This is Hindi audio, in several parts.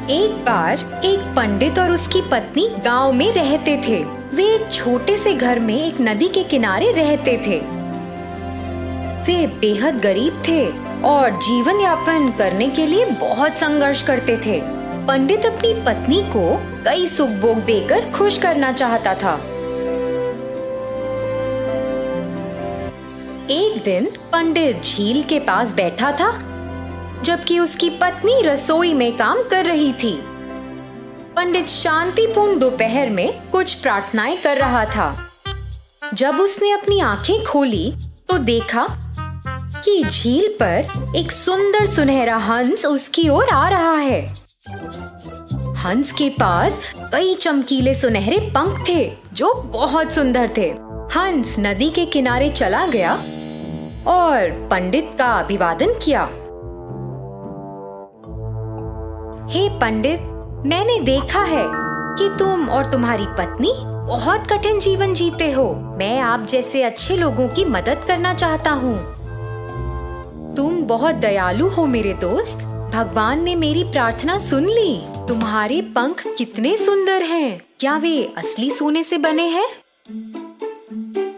एक बार एक पंडित और उसकी पत्नी गांव में रहते थे। वे एक छोटे से घर में एक नदी के किनारे रहते थे। वे बेहद गरीब थे और जीवन यापन करने के लिए बहुत संघर्ष करते थे। पंडित अपनी पत्नी को कई सुख भोग देकर खुश करना चाहता था। एक दिन पंडित झील के पास बैठा था, जबकि उसकी पत्नी रसोई में काम कर रही थी। पंडित शांतिपूर्ण दोपहर में कुछ प्रार्थनाएं कर रहा था। जब उसने अपनी आंखें खोली तो देखा कि झील पर एक सुंदर सुनहरा हंस उसकी ओर आ रहा है। हंस के पास कई चमकीले सुनहरे पंख थे जो बहुत सुंदर थे। हंस नदी के किनारे चला गया और पंडित का अभिवादन किया। हे पंडित, मैंने देखा है कि तुम और तुम्हारी पत्नी बहुत कठिन जीवन जीते हो। मैं आप जैसे अच्छे लोगों की मदद करना चाहता हूँ। तुम बहुत दयालु हो मेरे दोस्त। भगवान ने मेरी प्रार्थना सुन ली। तुम्हारे पंख कितने सुंदर हैं। क्या वे असली सोने से बने हैं?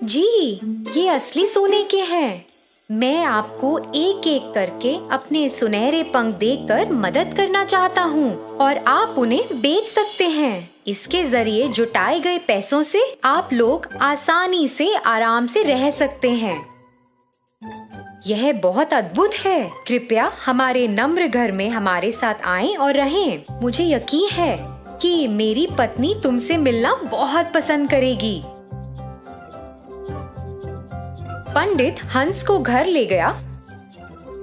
जी, ये असली सोने के हैं। मैं आपको एक एक करके अपने सुनहरे पंख देकर मदद करना चाहता हूँ और आप उन्हें बेच सकते हैं। इसके जरिए जुटाए गए पैसों से आप लोग आसानी से आराम से रह सकते हैं। यह बहुत अद्भुत है। कृपया हमारे नम्र घर में हमारे साथ आएं और रहें। मुझे यकीन है कि मेरी पत्नी तुमसे मिलना बहुत पसंद करेगी। पंडित हंस को घर ले गया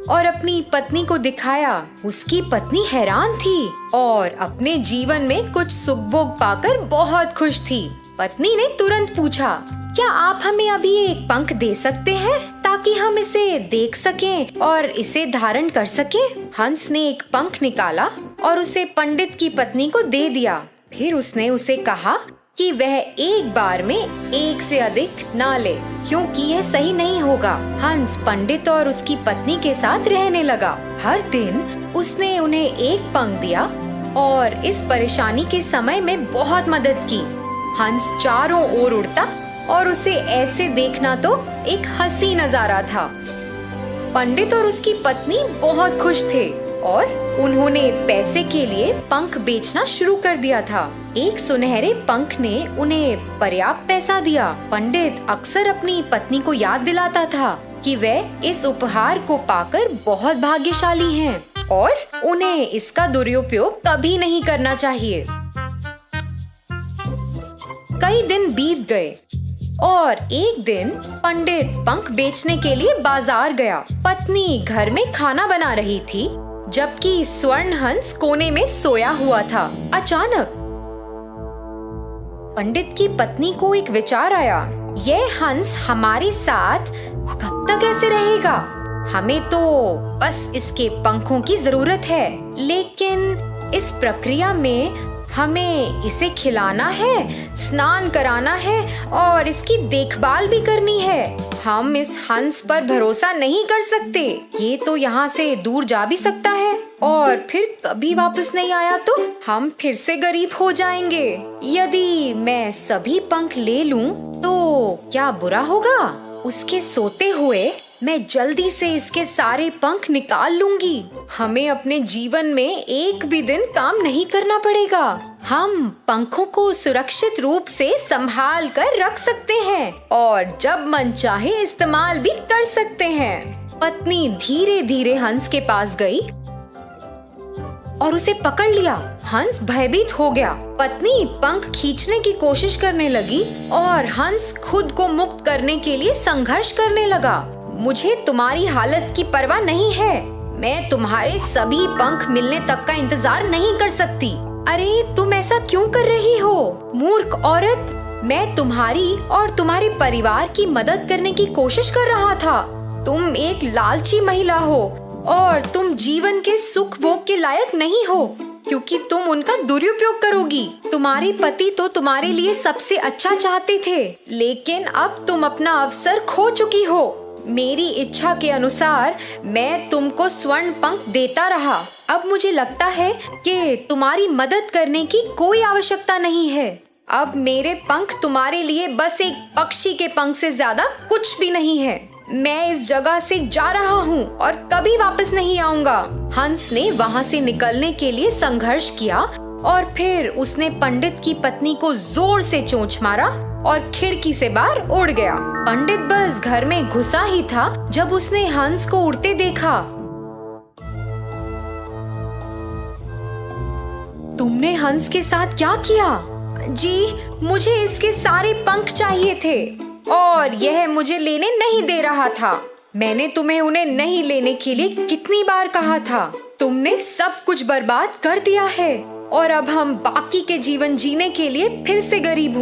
और अपनी पत्नी को दिखाया। उसकी पत्नी हैरान थी और अपने जीवन में कुछ सुख भोग पाकर बहुत खुश थी। पत्नी ने तुरंत पूछा, क्या आप हमें अभी एक पंख दे सकते हैं ताकि हम इसे देख सकें और इसे धारण कर सकें? हंस ने एक पंख निकाला और उसे पंडित की पत्नी को दे दिया। फिर उसने उसे कहा कि वह एक बार में एक से अधिक ना ले, क्योंकि यह सही नहीं होगा। हंस पंडित और उसकी पत्नी के साथ रहने लगा। हर दिन उसने उन्हें एक पंख दिया और इस परेशानी के समय में बहुत मदद की। हंस चारों ओर उड़ता और उसे ऐसे देखना तो एक हंसी नजारा था। पंडित और उसकी पत्नी बहुत खुश थे और उन्होंने पैसे के लिए पंख बेचना शुरू कर दिया था। एक सुनहरे पंख ने उन्हें पर्याप्त पैसा दिया। पंडित अक्सर अपनी पत्नी को याद दिलाता था कि वे इस उपहार को पाकर बहुत भाग्यशाली हैं और उन्हें इसका दुरुपयोग कभी नहीं करना चाहिए। कई दिन बीत गए और एक दिन पंडित पंख बेचने के लिए बाजार गया। पत्नी घर में खाना बना रही थी, जबकि स्वर्ण हंस कोने में सोया हुआ था। अचानक पंडित की पत्नी को एक विचार आया। यह हंस हमारे साथ कब तक ऐसे रहेगा? हमें तो बस इसके पंखों की जरूरत है, लेकिन इस प्रक्रिया में हमें इसे खिलाना है, स्नान कराना है और इसकी देखभाल भी करनी है। हम इस हंस पर भरोसा नहीं कर सकते। ये तो यहाँ से दूर जा भी सकता है और फिर कभी वापस नहीं आया तो हम फिर से गरीब हो जाएंगे। यदि मैं सभी पंख ले लूं तो क्या बुरा होगा? उसके सोते हुए मैं जल्दी से इसके सारे पंख निकाल लूंगी। हमें अपने जीवन में एक भी दिन काम नहीं करना पड़ेगा। हम पंखों को सुरक्षित रूप से संभाल कर रख सकते हैं और जब मन चाहे इस्तेमाल भी कर सकते हैं। पत्नी धीरे धीरे हंस के पास गई और उसे पकड़ लिया। हंस भयभीत हो गया। पत्नी पंख खींचने की कोशिश करने लगी और हंस खुद को मुक्त करने के लिए संघर्ष करने लगा। मुझे तुम्हारी हालत की परवाह नहीं है। मैं तुम्हारे सभी पंख मिलने तक का इंतजार नहीं कर सकती। अरे तुम ऐसा क्यों कर रही हो, मूर्ख औरत? मैं तुम्हारी और तुम्हारे परिवार की मदद करने की कोशिश कर रहा था। तुम एक लालची महिला हो और तुम जीवन के सुख भोग के लायक नहीं हो, क्योंकि तुम उनका दुरुपयोग करोगी। तुम्हारे पति तो तुम्हारे लिए सबसे अच्छा चाहते थे, लेकिन अब तुम अपना अवसर खो चुकी हो। मेरी इच्छा के अनुसार मैं तुमको स्वर्ण पंख देता रहा। अब मुझे लगता है कि तुम्हारी मदद करने की कोई आवश्यकता नहीं है। अब मेरे पंख तुम्हारे लिए बस एक पक्षी के पंख से ज्यादा कुछ भी नहीं है। मैं इस जगह से जा रहा हूँ और कभी वापस नहीं आऊंगा। हंस ने वहाँ से निकलने के लिए संघर्ष किया और फिर उसने पंडित की पत्नी को जोर से चोंच मारा और खिड़की से बाहर उड़ गया। पंडित बस घर में घुसा ही था जब उसने हंस को उड़ते देखा। तुमने हंस के साथ क्या किया? जी, मुझे इसके सारे पंख चाहिए थे और यह मुझे लेने नहीं दे रहा था। मैंने तुम्हें उन्हें नहीं लेने के लिए कितनी बार कहा था। तुमने सब कुछ बर्बाद कर दिया है और अब हम बाकी के जीवन जीने के लिए फिर से गरीब